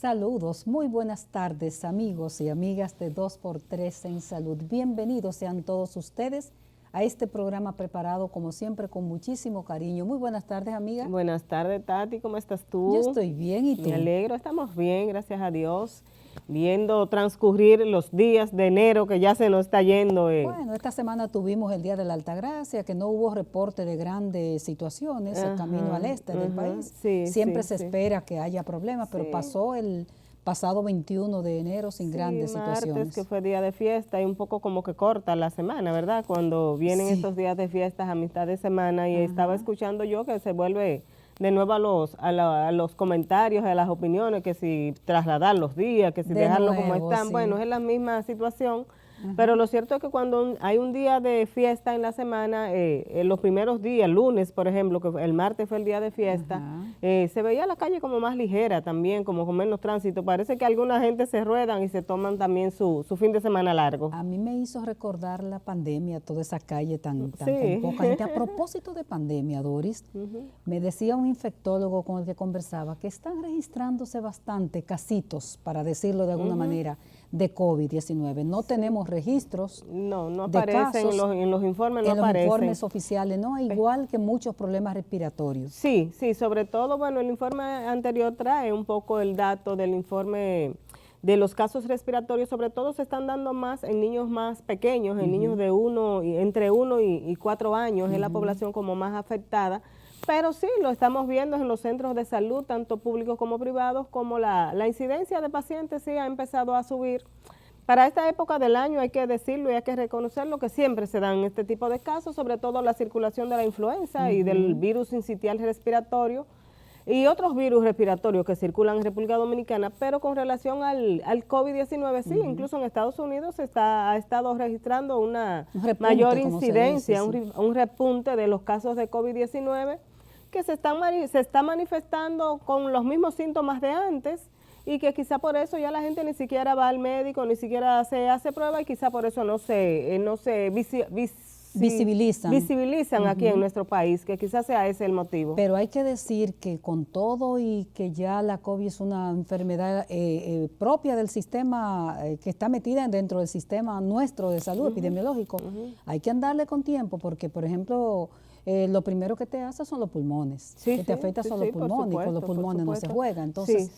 Saludos, muy buenas tardes amigos y amigas de 2x3 en Salud. Bienvenidos sean todos ustedes a este programa preparado como siempre con muchísimo cariño. Muy buenas tardes, amiga. Buenas tardes, Tati, ¿cómo estás tú? Yo estoy bien, ¿y tú? Me alegro, estamos bien, gracias a Dios. Viendo transcurrir los días de enero que ya se nos está yendo. Bueno, esta semana tuvimos el Día de la Altagracia, que no hubo reporte de grandes situaciones, el camino al este del país. Sí, siempre sí, se sí. espera que haya problemas, pero pasó el pasado 21 de enero sin grandes situaciones. Martes, que fue día de fiesta y un poco como que corta la semana, ¿verdad? Cuando vienen estos días de fiestas a mitad de semana y estaba escuchando yo que se vuelve de nuevo a los comentarios, a las opiniones, que si trasladar los días, que si dejarlo como están. Sí. Bueno, es la misma situación. Pero lo cierto es que cuando hay un día de fiesta en la semana, los primeros días, lunes por ejemplo, que el martes fue el día de fiesta, se veía la calle como más ligera también, como con menos tránsito. Parece que alguna gente se ruedan y se toman también su fin de semana largo. A mí me hizo recordar la pandemia, toda esa calle tan con poca gente. A propósito de pandemia, Doris, me decía un infectólogo con el que conversaba que están registrándose bastante casitos, para decirlo de alguna manera, de COVID-19. No tenemos registros. No aparecen en los informes, no aparecen. En los informes oficiales, no, igual que muchos problemas respiratorios. Sí, sobre todo, bueno, el informe anterior trae un poco el dato del informe de los casos respiratorios, sobre todo se están dando más en niños más pequeños, en niños de entre 1 y 4 años, es la población como más afectada. Pero sí, lo estamos viendo en los centros de salud, tanto públicos como privados, como la incidencia de pacientes sí ha empezado a subir. Para esta época del año hay que decirlo y hay que reconocerlo que siempre se dan este tipo de casos, sobre todo la circulación de la influenza y del virus sincitial respiratorio y otros virus respiratorios que circulan en República Dominicana, pero con relación al COVID-19, sí, incluso en Estados Unidos ha estado registrando una mayor incidencia, un repunte de los casos de COVID-19 que se está manifestando con los mismos síntomas de antes y que quizá por eso ya la gente ni siquiera va al médico, ni siquiera se hace prueba y quizá por eso no se visibilizan aquí en nuestro país, que quizás sea ese el motivo. Pero hay que decir que con todo y que ya la COVID es una enfermedad propia del sistema, que está metida dentro del sistema nuestro de salud epidemiológico, hay que andarle con tiempo porque, por ejemplo, lo primero que te hace son los pulmones, que te afecta son los pulmones, y con los pulmones no se juega. Entonces,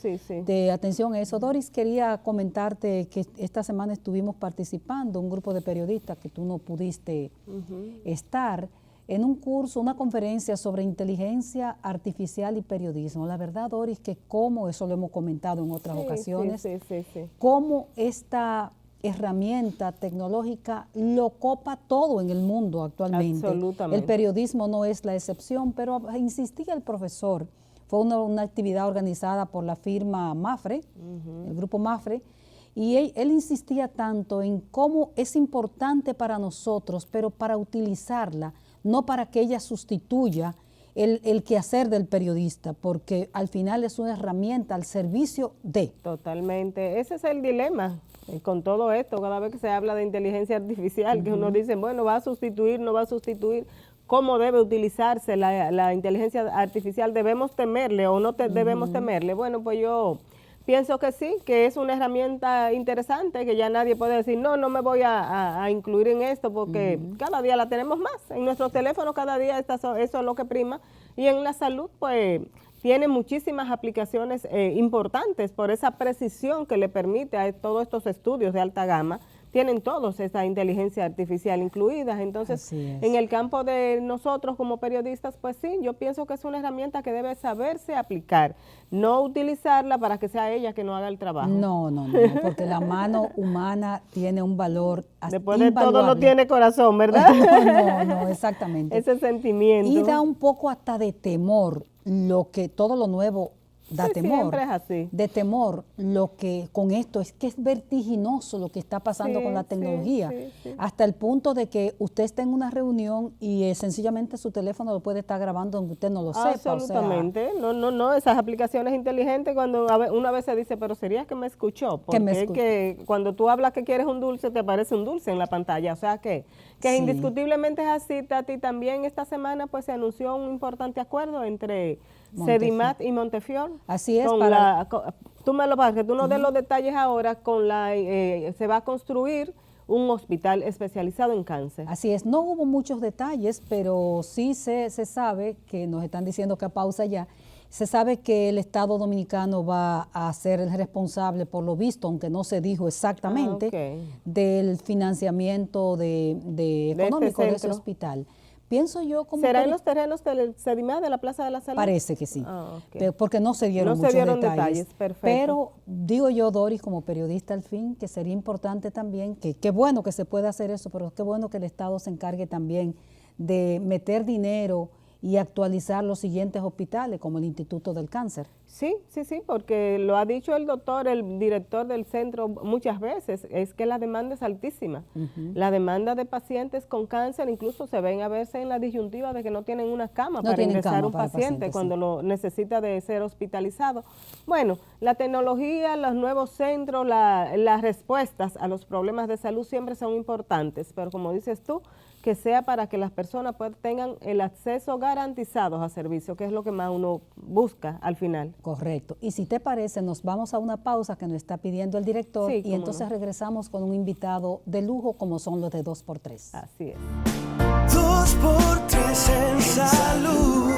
de atención a eso. Doris, quería comentarte que esta semana estuvimos participando, un grupo de periodistas que tú no pudiste estar, en un curso, una conferencia sobre inteligencia artificial y periodismo. La verdad, Doris, que como eso lo hemos comentado en otras ocasiones, cómo esta herramienta tecnológica lo copa todo en el mundo actualmente. Absolutamente. El periodismo no es la excepción, pero insistía el profesor, fue una actividad organizada por la firma Mafre, el grupo Mafre, y él insistía tanto en cómo es importante para nosotros, pero para utilizarla, no para que ella sustituya el quehacer del periodista, porque al final es una herramienta al servicio de. Totalmente, ese es el dilema con todo esto, cada vez que se habla de inteligencia artificial, que uno dice, bueno, va a sustituir, no va a sustituir, ¿cómo debe utilizarse la inteligencia artificial? ¿Debemos temerle o no debemos temerle? Bueno, pues yo pienso que sí, que es una herramienta interesante, que ya nadie puede decir, no me voy a incluir en esto, porque cada día la tenemos más. En nuestros teléfonos cada día eso es lo que prima. Y en la salud, pues, tiene muchísimas aplicaciones importantes por esa precisión que le permite a todos estos estudios de alta gama. Tienen todos esa inteligencia artificial incluida. Entonces, en el campo de nosotros como periodistas, pues sí, yo pienso que es una herramienta que debe saberse aplicar, no utilizarla para que sea ella que no haga el trabajo. No, porque la mano humana tiene un valor después de todo no tiene corazón, ¿verdad? No, exactamente. Ese sentimiento. Y da un poco hasta de temor todo lo nuevo da temor. Siempre es así. De temor, lo que con esto es que es vertiginoso lo que está pasando con la tecnología, hasta el punto de que usted está en una reunión y sencillamente su teléfono lo puede estar grabando aunque usted no lo sepa. Absolutamente, no, esas aplicaciones inteligentes cuando una vez se dice, pero sería que me escuchó, porque es que cuando tú hablas que quieres un dulce, te aparece un dulce en la pantalla, o sea que indiscutiblemente es así, Tati. También esta semana pues se anunció un importante acuerdo entre Sedimat y Montefiore. Así es. Tú me lo vas, que tú no des los detalles ahora, se va a construir un hospital especializado en cáncer. Así es, no hubo muchos detalles, pero sí se sabe, que nos están diciendo que a pausa ya, se sabe que el Estado Dominicano va a ser el responsable, por lo visto, aunque no se dijo exactamente, del financiamiento económico de ese hospital. Pienso yo como... ¿Será en los terrenos del Sedimat de la Plaza de la Salud? Parece que sí, porque no se dieron muchos detalles. Perfecto. Pero digo yo, Doris, como periodista al fin, que sería importante también, que qué bueno que se pueda hacer eso, pero qué bueno que el Estado se encargue también de meter dinero y actualizar los siguientes hospitales, como el Instituto del Cáncer. Sí, porque lo ha dicho el doctor, el director del centro muchas veces, es que la demanda es altísima. La demanda de pacientes con cáncer incluso se ven a veces en la disyuntiva de que no tienen una cama para ingresar un paciente cuando lo necesita de ser hospitalizado. Bueno, la tecnología, los nuevos centros, las respuestas a los problemas de salud siempre son importantes, pero como dices tú, que sea para que las personas tengan el acceso garantizado a servicios, que es lo que más uno busca al final. Correcto. Y si te parece, nos vamos a una pausa que nos está pidiendo el director, sí, y entonces regresamos con un invitado de lujo como son los de 2x3. Así es. 2x3 en salud.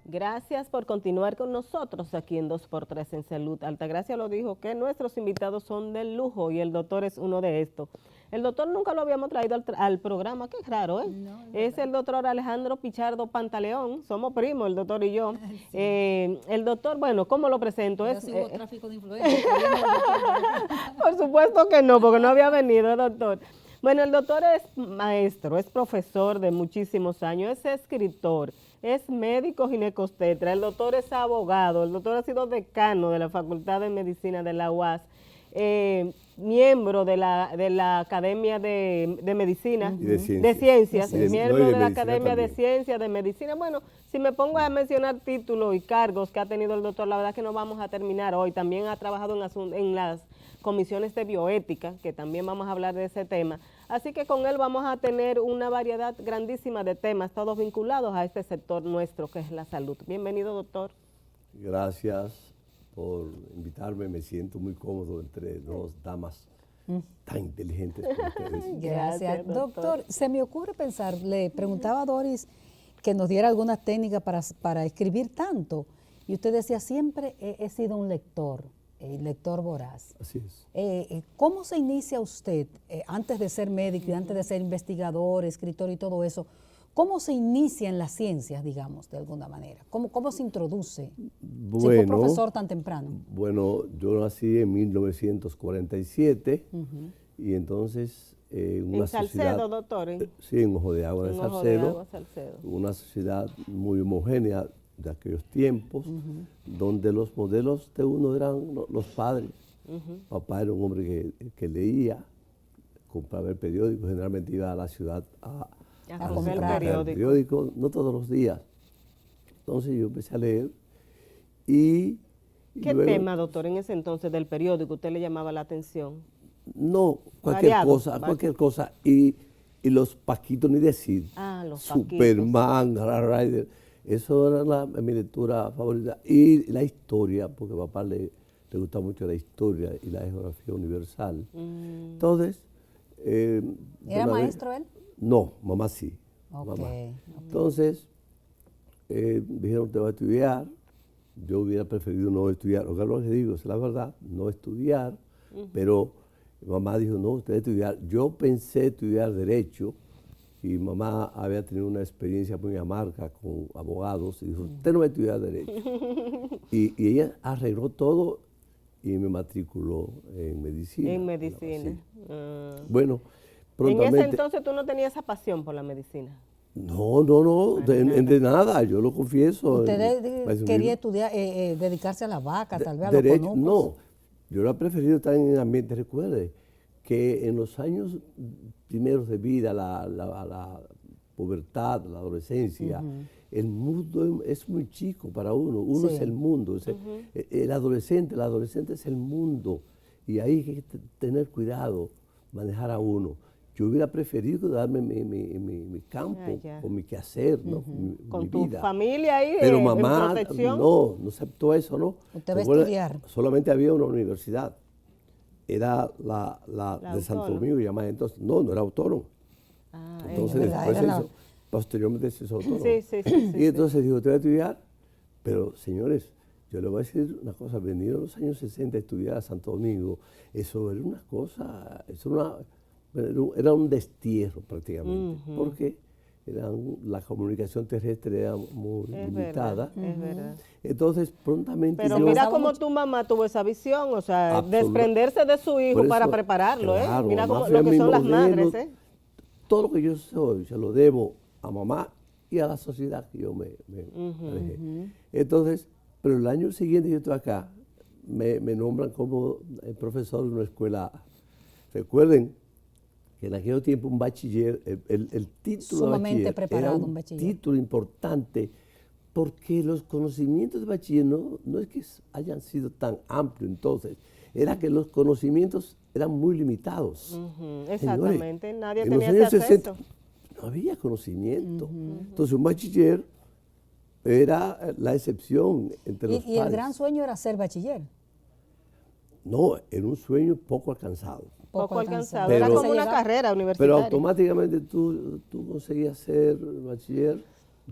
Gracias por continuar con nosotros aquí en 2x3 en Salud. Altagracia lo dijo, que nuestros invitados son del lujo y el doctor es uno de estos. El doctor nunca lo habíamos traído al programa, qué raro, ¿eh? No, es el doctor Alejandro Pichardo Pantaleón, somos primos el doctor y yo. Sí. El doctor, bueno, ¿cómo lo presento? Yo sigo tráfico de influencia. Por supuesto que no, porque no había venido, doctor. Bueno, el doctor es maestro, es profesor de muchísimos años, es escritor, es médico ginecostetra, el doctor es abogado, el doctor ha sido decano de la Facultad de Medicina de la UAS, miembro de la Academia de Medicina, y de Ciencias, miembro de la Academia de Ciencias, de Medicina. Bueno, si me pongo a mencionar títulos y cargos que ha tenido el doctor, la verdad que no vamos a terminar hoy. También ha trabajado en las comisiones de bioética, que también vamos a hablar de ese tema. Así que con él vamos a tener una variedad grandísima de temas, todos vinculados a este sector nuestro, que es la salud. Bienvenido, doctor. Gracias por invitarme, me siento muy cómodo entre dos damas tan inteligentes como ustedes. Gracias, doctor. Se me ocurre pensar, le preguntaba a Doris que nos diera algunas técnicas para escribir tanto, y usted decía, siempre he sido un lector voraz. Así es. ¿Cómo se inicia usted, antes de ser médico y antes de ser investigador, escritor y todo eso, cómo se inicia en las ciencias, digamos, de alguna manera? ¿Cómo se introduce? Bueno, si fue profesor tan temprano. Bueno, yo nací en 1947 y entonces ¿En Salcedo, doctor? Sí, en Ojo de Agua de Salcedo. Salcedo. Una sociedad muy homogénea de aquellos tiempos, donde los modelos de uno eran los padres. Papá era un hombre que leía, compraba el periódico, generalmente iba a la ciudad a comprar el periódico, no todos los días. Entonces yo empecé a leer y... ¿Qué luego, tema, doctor, en ese entonces del periódico usted le llamaba la atención? No, cualquier cosa. Y los Paquitos, ni decir. Los Superman, Rider. Eso era mi lectura favorita. Y la historia, porque a papá le gusta mucho la historia y la geografía universal. Entonces... ¿Era maestro él? No, mamá sí. Okay. Mamá. Entonces, dijeron, te vas a estudiar. Yo hubiera preferido no estudiar. Lo que les digo es la verdad, no estudiar. Pero mamá dijo, no, usted debe estudiar. Yo pensé estudiar Derecho. Y mamá había tenido una experiencia muy amarga con abogados y dijo, usted no va a estudiar Derecho. y ella arregló todo y me matriculó en Medicina. En Medicina. Bueno, prontamente... En ese entonces tú no tenías esa pasión por la medicina. No, de nada, yo lo confieso. ¿Usted quería estudiar, dedicarse a la vaca, tal vez a Derecho, los conucos? No, yo hubiera preferido estar en el ambiente. Recuerde que en los años primeros de vida, la pubertad, la adolescencia, el mundo es muy chico para uno es el mundo. El adolescente es el mundo y ahí hay que tener cuidado, manejar a uno. yo hubiera preferido darme mi campo, con mi quehacer, ¿no? Con mi tu vida. familia ahí Pero en mamá protección. no aceptó eso, ¿no? Usted va a Recuerda, estudiar. solamente había una universidad. Era la de Santo autónoma. Domingo, llamada entonces. No era autónoma. Ah, Entonces es verdad, después era se hizo, posteriormente se hizo autónoma. Sí. Y entonces dijo, te voy a estudiar, pero señores, yo le voy a decir una cosa, venir en los años 60 a estudiar a Santo Domingo, eso era una cosa, era un destierro prácticamente, porque la comunicación terrestre era muy limitada. Es verdad. Entonces, prontamente Pero yo... mira cómo tu mamá tuvo esa visión, o sea, Absoluta. desprenderse de su hijo Por para eso, prepararlo, claro, Mira mamá cómo, fue lo que mi son las modelo. madres, Todo lo que yo soy, se lo debo a mamá y a la sociedad que yo me alejé. Entonces, pero el año siguiente yo estoy acá, me nombran como el profesor de una escuela. Recuerden que en aquel tiempo un bachiller, el título Sumamente de bachiller preparado, era un bachiller. título importante, porque los conocimientos de bachiller no es que hayan sido tan amplios entonces, era que los conocimientos eran muy limitados. Exactamente, Señores, nadie en tenía los años ese 60 acceso. no había conocimiento. Entonces un bachiller era la excepción entre los Y el pares. gran sueño era ser bachiller. No, era un sueño poco alcanzado. Poco alcanzado, Pero- era como Se una llegaba- carrera Pero universitaria. automáticamente tú conseguías ser bachiller,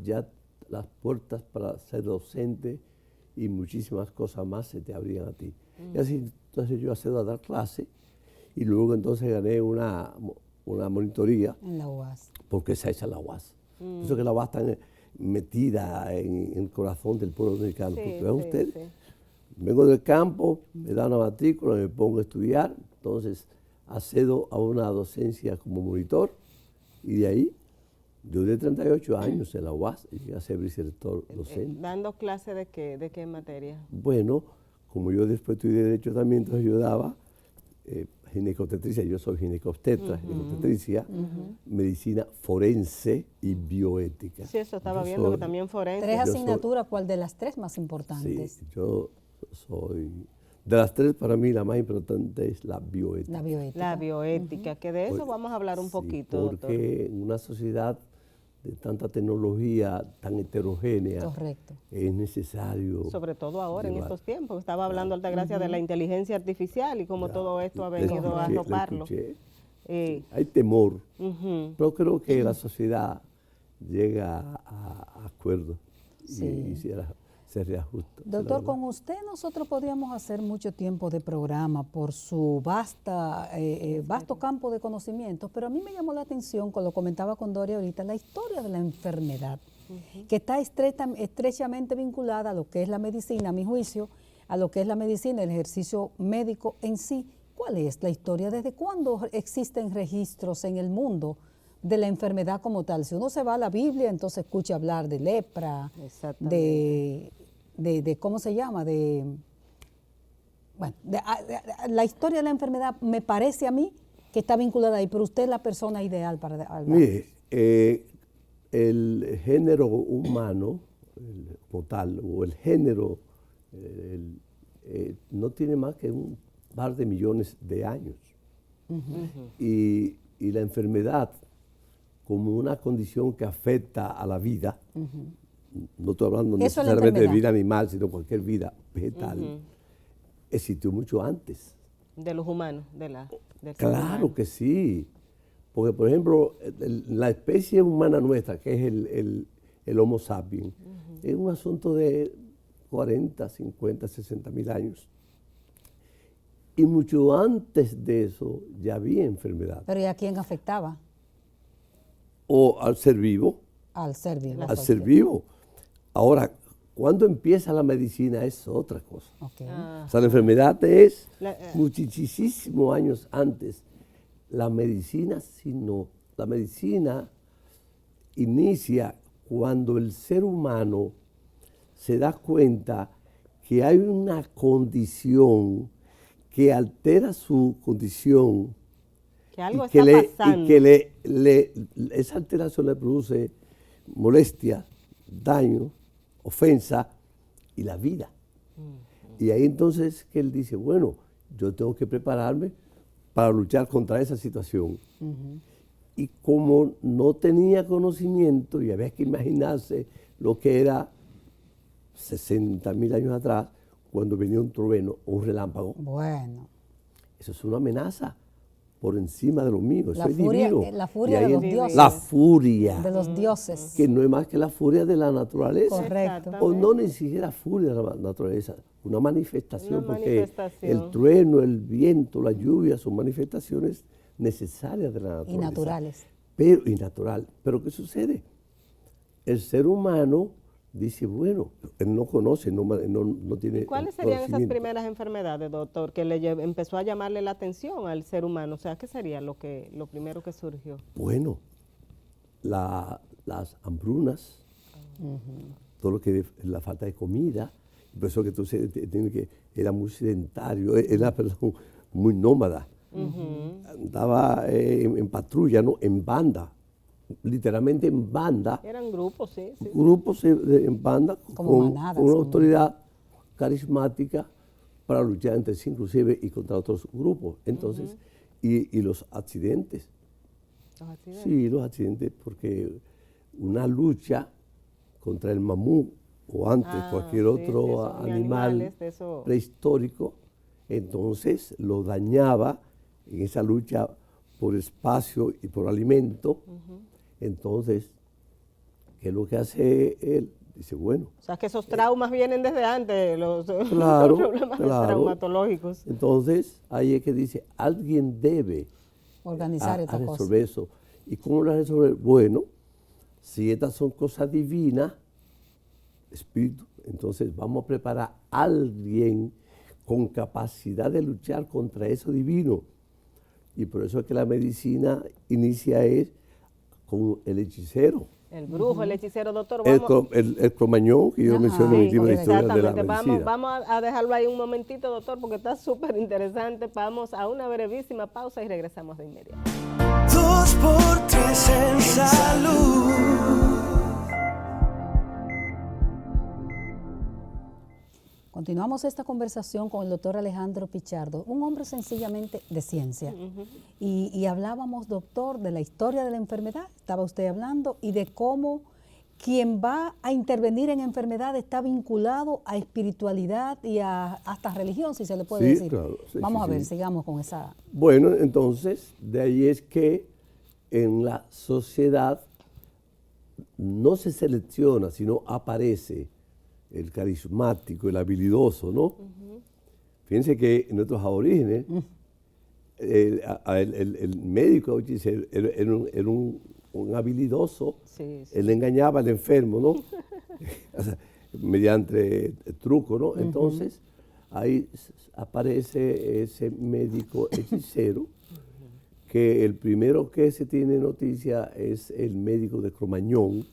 ya las puertas para ser docente y muchísimas cosas más se te abrían a ti. Y así, entonces yo accedo a dar clase y luego entonces gané una monitoría, En la UAS. porque esa es la UAS. Eso que la UAS está metida en el corazón del pueblo dominicano. Sí, Porque vean sí, ustedes, sí. vengo del campo, me dan una matrícula, me pongo a estudiar, entonces accedo a una docencia como monitor y de ahí yo de 38 años en la UAS y llegué a ser vicerrector docente. ¿Dando clase de qué materia? Bueno, como yo después estudié Derecho también, entonces yo daba ginecobstetricia, yo soy ginecobstetra, ginecobstetricia, medicina forense y bioética. Sí, eso estaba Yo viendo, que soy- también forense. Tres Yo soy- asignaturas, ¿cuál de las tres más Sí, importantes? yo soy... De las tres, para mí, la más importante es la bioética. La bioética. La bioética, que de eso Pues, vamos a hablar un sí, poquito, doctor. porque en una sociedad de tanta tecnología, tan heterogénea, Correcto. es necesario... Sobre todo ahora, en llevar- estos tiempos. Estaba hablando, Altagracia, de la inteligencia artificial y cómo Ya, todo esto ha le venido a escuché, le arroparlo. escuché. Eh, Hay temor, ujú. pero creo que la sociedad llega a acuerdos Sí. y se reajusta. Doctor, con usted nosotros podríamos hacer mucho tiempo de programa por su vasto campo de conocimientos, pero a mí me llamó la atención, como lo comentaba con Doria ahorita, la historia de la enfermedad, que está estrechamente vinculada a lo que es la medicina, a mi juicio, a lo que es la medicina, el ejercicio médico en sí. ¿Cuál es la historia? ¿Desde cuándo existen registros en el mundo de la enfermedad como tal? Si uno se va a la Biblia, entonces escucha hablar de lepra, de ¿cómo se llama? Bueno, la historia de la enfermedad me parece a mí que está vinculada ahí, pero usted es la persona ideal para hablar. Mire, el género humano, como tal, o el género, no tiene más que un par de millones de años. Y la enfermedad, como una condición que afecta a la vida, no estoy hablando Eso es la necesariamente de enfermedad. vida animal, sino cualquier vida vegetal, existió mucho antes. De los humanos, del ser Claro humano. que sí, porque por ejemplo, la especie humana nuestra, que es el Homo sapiens, es un asunto de 40, 50, 60 mil años. Y mucho antes de eso ya había enfermedad. Pero ¿y a quién afectaba? O al ser vivo, Al ser vivo. al ser vivo. Ahora, cuando empieza la medicina es otra cosa. Ok. O sea, la enfermedad es La- muchísimos años antes. La medicina inicia cuando el ser humano se da cuenta que hay una condición que altera su condición Que algo y que, está pasando. y que esa alteración le produce molestia, daño, ofensa y la vida. Y ahí entonces que él dice, bueno, yo tengo que prepararme para luchar contra esa situación. Y como no tenía conocimiento y había que imaginarse lo que era 60.000 años atrás, cuando venía un trueno o un relámpago, Bueno, eso es una amenaza por encima de lo mío, eso la es furia, divino. la Y furia ahí de los es dioses. la furia, De los dioses. que no es más que la furia de la naturaleza. Correcto. O no ni siquiera furia de la naturaleza, una manifestación, Una porque manifestación. el trueno, el viento, la lluvia son manifestaciones necesarias de la naturaleza. Y naturales. Y natural. Pero ¿qué sucede? El ser humano dice, bueno, él no conoce, no tiene ¿Cuáles serían esas conocimiento. primeras enfermedades, doctor, que empezó a llamarle la atención al ser humano? O sea, ¿qué sería lo primero que surgió? Bueno, las hambrunas, todo lo que es la falta de comida, por eso que entonces era muy sedentario, era, perdón, muy nómada. Andaba en patrulla, ¿no? En banda, literalmente en banda, Eran grupos, sí. grupos en banda Como con manadas, una como- autoridad carismática para luchar entre sí inclusive y contra otros grupos. Entonces, y los accidentes. Los accidentes. Sí, los accidentes, porque una lucha contra el mamut o antes cualquier sí, otro sí, esos animal animales, de eso. prehistórico, entonces lo dañaba en esa lucha por espacio y por alimento. Entonces, ¿qué es lo que hace él? Dice, bueno, O sea, que esos traumas vienen desde antes, los Claro, problemas claro. traumatológicos. entonces ahí es que dice, alguien debe Organizar a esta cosa. resolver eso. ¿Y cómo lo resolver? Bueno, si estas son cosas divinas, espíritu, entonces vamos a preparar a alguien con capacidad de luchar contra eso divino. Y por eso es que la medicina inicia con el hechicero, El brujo, el hechicero, doctor. el, Vamos, el cromañón, que yo Ajá. menciono en mi Sí, libro de historia de la exactamente. medicina. Vamos a dejarlo ahí un momentito, doctor, porque está súper interesante. Vamos a una brevísima pausa y regresamos de inmediato. 2 por 3 en salud. Continuamos esta conversación con el doctor Alejandro Pichardo, un hombre sencillamente de ciencia. Y hablábamos, doctor, de la historia de la enfermedad, estaba usted hablando, y de cómo quien va a intervenir en enfermedad está vinculado a espiritualidad y hasta religión, si se le puede Sí, decir. claro, sí, Vamos sí, a ver, sí. sigamos con esa. Bueno, entonces, de ahí es que en la sociedad no se selecciona, sino aparece el carismático, el habilidoso, ¿no? Fíjense que en nuestros aborígenes, el médico era un habilidoso, Sí, sí. él engañaba al enfermo, ¿no? O sea, mediante truco, ¿no? Entonces, ahí aparece ese médico hechicero, que el primero que se tiene noticia es el médico de Cromañón,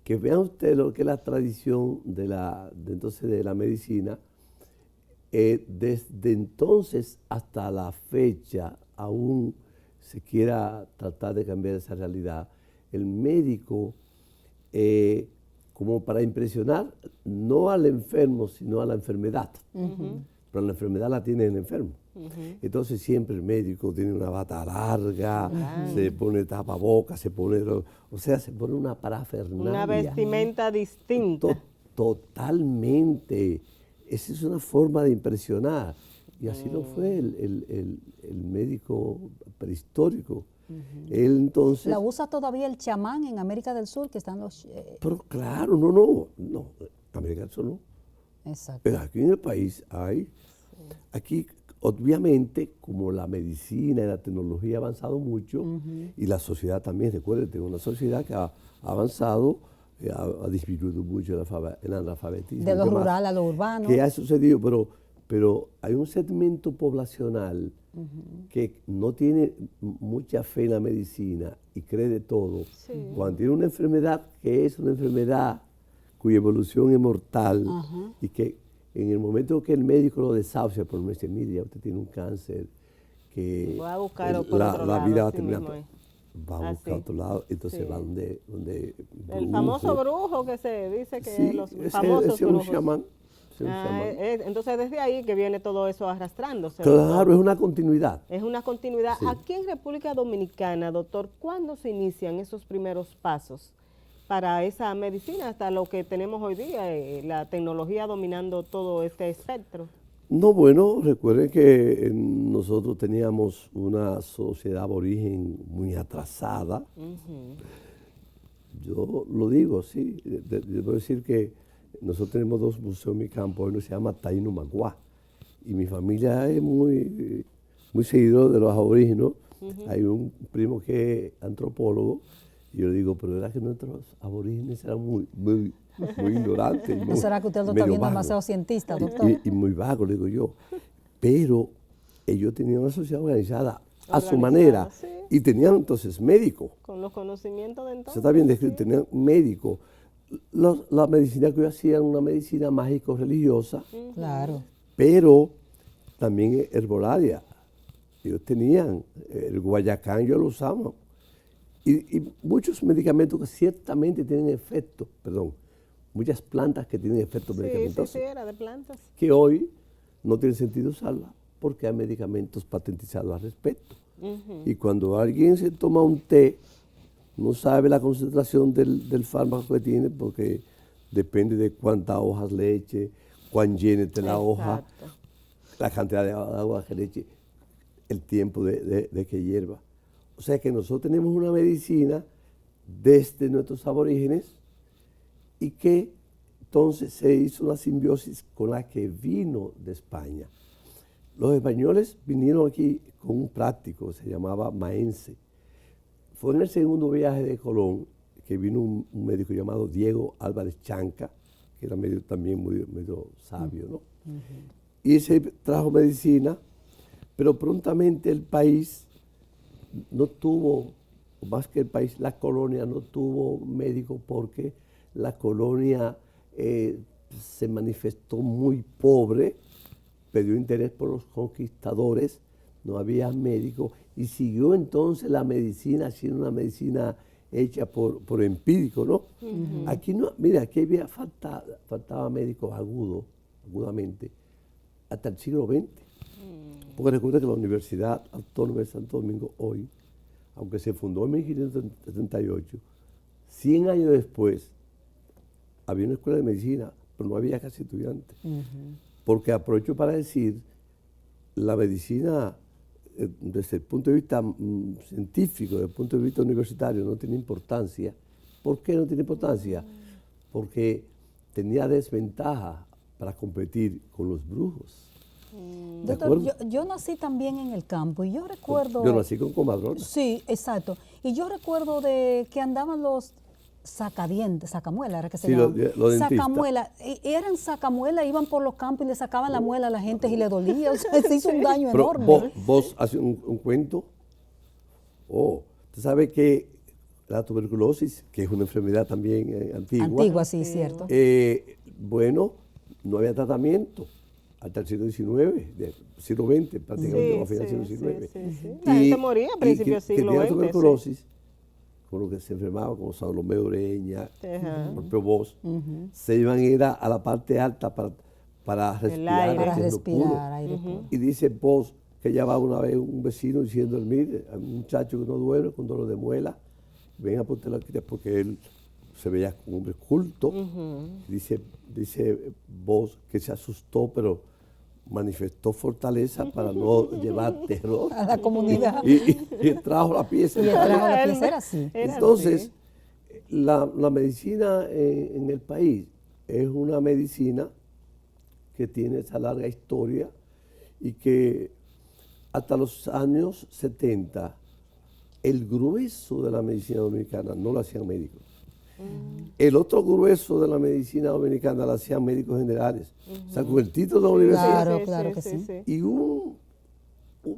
que vean ustedes lo que es la tradición de la medicina. Desde entonces hasta la fecha, aún se quiera tratar de cambiar esa realidad, el médico, como para impresionar, no al enfermo, sino a la enfermedad. Pero la enfermedad la tiene el enfermo. Entonces siempre el médico tiene una bata larga, se pone tapabocas, se pone una parafernalia. Una vestimenta distinta. Totalmente. Esa es una forma de impresionar. Y así lo fue el médico prehistórico. Él entonces... La usa todavía el chamán en América del Sur, que están los... Pero claro, no, América del Sur no. Exacto. Pero aquí en el país hay... Aquí, obviamente, como la medicina y la tecnología ha avanzado mucho, y la sociedad también, recuerden, una sociedad que ha avanzado, ha disminuido mucho el analfabetismo. De lo y demás, rural a lo urbano. que ha sucedido, pero hay un segmento poblacional que no tiene mucha fe en la medicina y cree de todo. Cuando tiene una enfermedad que es una enfermedad cuya evolución es mortal y que en el momento que el médico lo desahucia, por me dice, mire, ya usted tiene un cáncer, que Voy a buscar por la otro lado, vida va a así terminar. mismo es. Va a buscar Así. otro lado, entonces Sí. va donde El famoso brujo que se dice que Sí, los ese famosos es un brujos. chamán. un chamán. Entonces desde ahí que viene todo eso arrastrándose. Claro, es una continuidad. Es una continuidad. Sí. Aquí en República Dominicana, doctor, ¿cuándo se inician esos primeros pasos para esa medicina hasta lo que tenemos hoy día, la tecnología dominando todo este espectro? No, bueno, recuerden que nosotros teníamos una sociedad aborigen muy atrasada. Yo lo digo, sí. Debo decir que nosotros tenemos 2 museos en mi campo. Uno se llama Taíno Maguá. Y mi familia es muy seguidor de los aborígenes. Hay un primo que es antropólogo. Y yo le digo, pero era que nuestros aborígenes eran muy ignorantes. ¿No será que usted lo está viendo demasiado cientista, doctor? Y muy vago, le digo yo. Pero ellos tenían una sociedad organizada a su manera. Sí. Y tenían entonces médicos. Con los conocimientos de entonces. Se está bien descrito, tenían médicos. La medicina que ellos hacían, una medicina mágico-religiosa, Claro. pero también herbolaria. Ellos tenían, el guayacán yo lo usamos. Y muchos medicamentos que ciertamente tienen efecto, muchas plantas que tienen efectos medicamentosos. Sí, era de plantas. Que hoy no tiene sentido usarlas porque hay medicamentos patentizados al respecto. Y cuando alguien se toma un té, no sabe la concentración del fármaco que tiene porque depende de cuántas hojas le eche, cuán llena esté la hoja, la cantidad de agua que le eche, el tiempo de que hierva. O sea que nosotros tenemos una medicina desde nuestros aborígenes y que entonces se hizo una simbiosis con la que vino de España. Los españoles vinieron aquí con un práctico, se llamaba Maense. Fue en el segundo viaje de Colón que vino un médico llamado Diego Álvarez Chanca, que era también medio sabio, ¿no? Y se trajo medicina, pero prontamente el país no tuvo, más que el país, la colonia no tuvo médico porque la colonia se manifestó muy pobre, perdió interés por los conquistadores, no había médico y siguió entonces la medicina siendo una medicina hecha por empírico, ¿no? Aquí no, mira, aquí faltaba médicos agudamente, hasta el siglo XX. Porque recuerda que la Universidad Autónoma de Santo Domingo hoy, aunque se fundó en 1578, 100 años después, había una escuela de medicina, pero no había casi estudiantes. Porque aprovecho para decir, la medicina, desde el punto de vista científico, desde el punto de vista universitario, no tiene importancia. ¿Por qué no tiene importancia? Porque tenía desventaja para competir con los brujos. Doctor, yo nací también en el campo y yo recuerdo... Yo nací con comadronas. Sí, exacto. Y yo recuerdo de que andaban los sacadientes, sacamuela era que se llamaban. Los dentistas. Sacamuela, eran sacamuela, iban por los campos y le sacaban la muela a la gente y le dolía, o sea, se hizo un daño Pero enorme. vos haces un cuento. Usted sabe que la tuberculosis, que es una enfermedad también antigua. Antigua, sí, cierto. Bueno, no había tratamiento hasta el siglo XIX, siglo XX, prácticamente a finales del siglo XIX. La gente moría a principios del siglo que tenía XX. tuberculosis, con lo que se enfermaba, como Salomé Ureña, el propio Bosch, se iban a ir a la parte alta para respirar. aire. Para aire respirar puro. aire puro. Y dice Bosch que llevaba una vez un vecino diciendo, mire, a un muchacho que no duerme con dolor de muela, venga por la quita, porque él se veía como un hombre culto. Dice Bosch que se asustó, pero manifestó fortaleza para no llevar terror A la comunidad. y trajo la pieza. Y el trajo la pieza era así. Entonces, la medicina en el país es una medicina que tiene esa larga historia y que hasta los años 70 el grueso de la medicina dominicana no lo hacían médicos. El otro grueso de la medicina dominicana la hacían médicos generales, o sea, con el título de la universidad. Claro que sí. Y un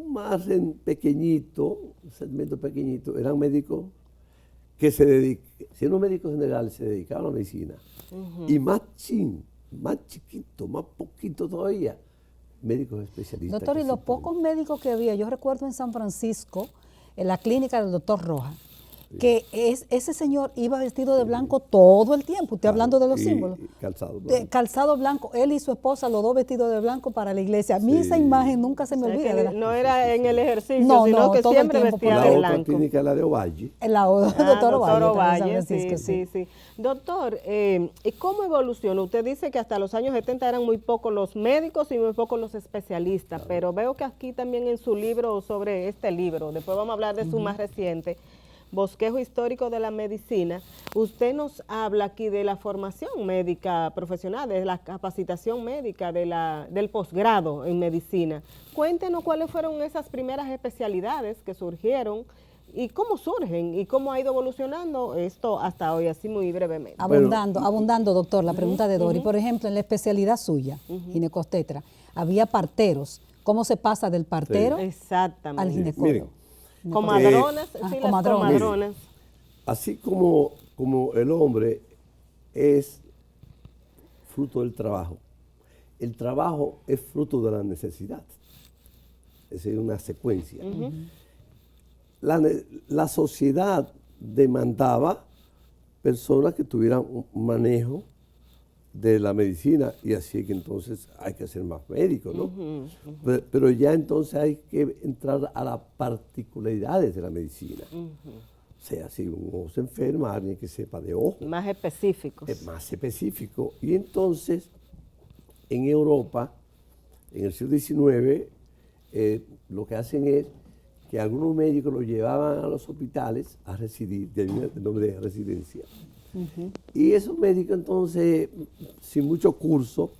margen pequeñito, un segmento pequeñito, eran médicos que siendo médicos generales, se dedicaban a la medicina. Y más chiquito, más poquito todavía, médicos especialistas. Doctor, y los pocos médicos que había, yo recuerdo en San Francisco, en la clínica del doctor Rojas, que ese señor iba vestido de blanco todo el tiempo, usted hablando de los Y símbolos. calzado. Calzado blanco, él y su esposa, los dos vestidos de blanco para la iglesia. A mí esa imagen nunca se me O sea, olvida. que de la- no era en el ejercicio, No, sino no, que todo el siempre tiempo vestía por La de otra blanco. clínica, la de Ovalle. La doctor Doctor Valle, Ovalle, también San sí, Francisco, sí, sí. Doctor, ¿y cómo evolucionó? Usted dice que hasta los años 70 eran muy pocos los médicos y muy pocos los especialistas, pero veo que aquí también en su libro, sobre este libro, después vamos a hablar de su más reciente, Bosquejo Histórico de la Medicina, usted nos habla aquí de la formación médica profesional, de la capacitación médica, del posgrado en medicina. Cuéntenos cuáles fueron esas primeras especialidades que surgieron y cómo surgen y cómo ha ido evolucionando esto hasta hoy, así muy brevemente. Abundando, doctor, la pregunta de Dori. Por ejemplo, en la especialidad suya, ginecostetra, había parteros. ¿Cómo se pasa del partero al Exactamente. ginecólogo? Miren, Comadronas, sí, las comadronas. comadronas. así como el hombre es fruto del trabajo, el trabajo es fruto de la necesidad. Esa es una secuencia. La sociedad demandaba personas que tuvieran un manejo de la medicina y así que entonces hay que ser más médicos, ¿no? Pero ya entonces hay que entrar a las particularidades de la medicina. O sea, si uno se enferma, alguien que sepa de ojo. Más específicos. Es más específico. Y entonces, en Europa, en el siglo XIX, lo que hacen es que algunos médicos los llevaban a los hospitales a residir, del nombre de residencia. Y esos médicos entonces, sin mucho curso,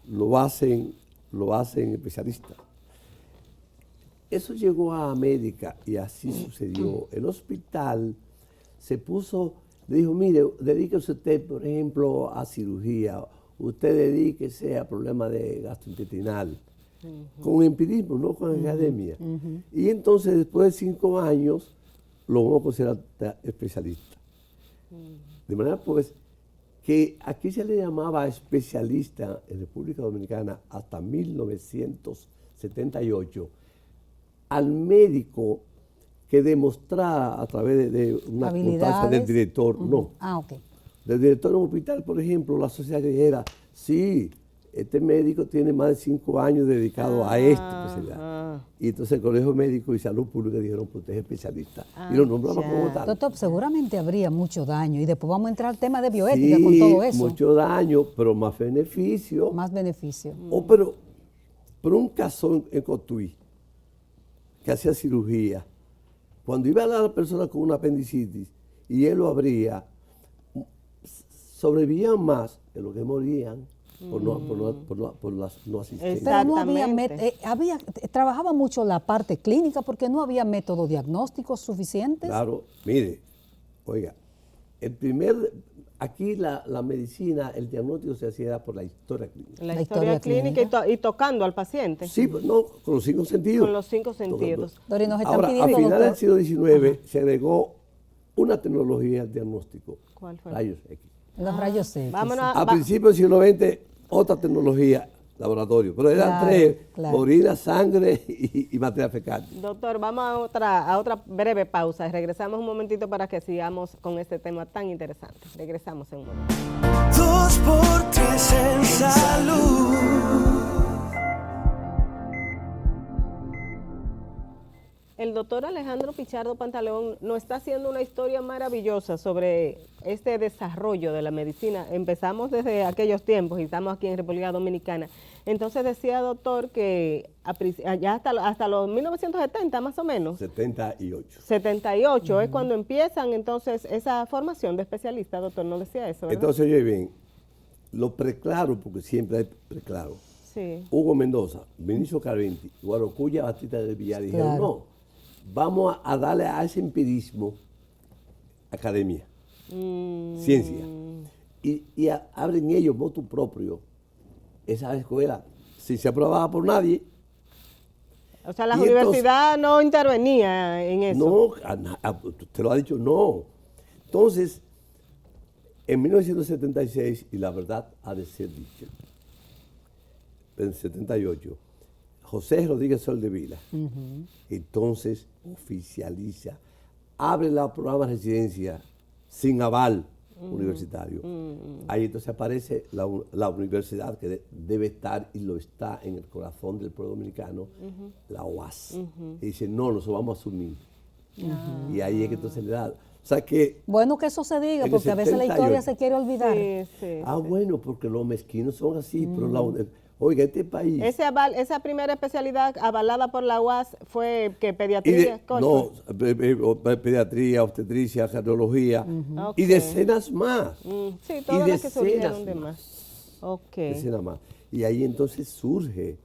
lo hacen especialistas. Eso llegó a América y así sucedió. El hospital se puso, le dijo, mire, dedíquese usted, por ejemplo, a cirugía, usted dedíquese a problemas de gastrointestinal, con empirismo, no con academia. Y entonces, después de 5 años, lo vamos a considerar especialista. De manera, pues, que aquí se le llamaba especialista en República Dominicana hasta 1978 al médico que demostrara a través de una constancia del director, no. Del director de un hospital, por ejemplo, la sociedad que dijera, sí, este médico tiene más de 5 años dedicado a esta especialidad. Y entonces el Colegio Médico y Salud Pública dijeron, pues usted es especialista. Y lo nombramos como tal. Doctor, seguramente habría mucho daño y después vamos a entrar al tema de bioética con todo eso. Mucho daño, pero más beneficio. Más beneficio. Pero un caso en Cotuí, que hacía cirugía, cuando iba a la persona con una apendicitis y él lo abría, sobrevivían más de lo que morían por las no asistencias. Pero no trabajaba mucho la parte clínica porque no había métodos diagnósticos suficientes. Claro, mire, oiga, aquí la medicina, el diagnóstico se hacía por la historia clínica. La historia clínica y tocando al paciente. Sí, no, con los 5 sentidos. Con los 5 sentidos. Dori, nos están Ahora, pidiendo, a finales del doctor, siglo XIX se agregó una tecnología al diagnóstico. ¿Cuál fue? Rayos X. los rayos X. Vámonos A principios del siglo XX, otra tecnología, laboratorio. Pero eran tres, orina, sangre y materia fecal. Doctor, vamos a otra breve pausa y regresamos un momentito para que sigamos con este tema tan interesante. Regresamos en un momento. 2 por 3 en salud. El doctor Alejandro Pichardo Pantaleón nos está haciendo una historia maravillosa sobre este desarrollo de la medicina. Empezamos desde aquellos tiempos y estamos aquí en República Dominicana. Entonces decía, doctor, que ya hasta los 1970 más o menos. 78. 78 es cuando empiezan entonces esa formación de especialista, doctor, ¿no decía eso, verdad? Entonces, oye bien, lo preclaro, porque siempre hay preclaro. Sí. Hugo Mendoza, Vinicio Carventi, Guarocuya Batista del Villar, dijeron, no, vamos a darle a ese empirismo academia, ciencia. Y abren ellos voto propio esa escuela, sin ser aprobada por nadie. O sea, la universidad no intervenía en eso. No, usted lo ha dicho, no. Entonces, en 1976, y la verdad ha de ser dicha, en 78, José Rodríguez Soldevila, entonces oficializa abre el programa de residencia sin aval universitario. Ahí entonces aparece la universidad que debe estar y lo está en el corazón del pueblo dominicano, la UAS. Y dice, no, nosotros vamos a asumir. Y ahí es que entonces le da. O sea que. Bueno que eso se diga, en el porque a veces la 78. historia se quiere olvidar. Bueno, porque los mezquinos son así. Pero oiga, este país. Esa primera especialidad avalada por la UAS fue que pediatría. No, pediatría, obstetricia, cardiología y decenas más. Sí, todas las que surgieron de más. Decenas más. Y ahí entonces surgen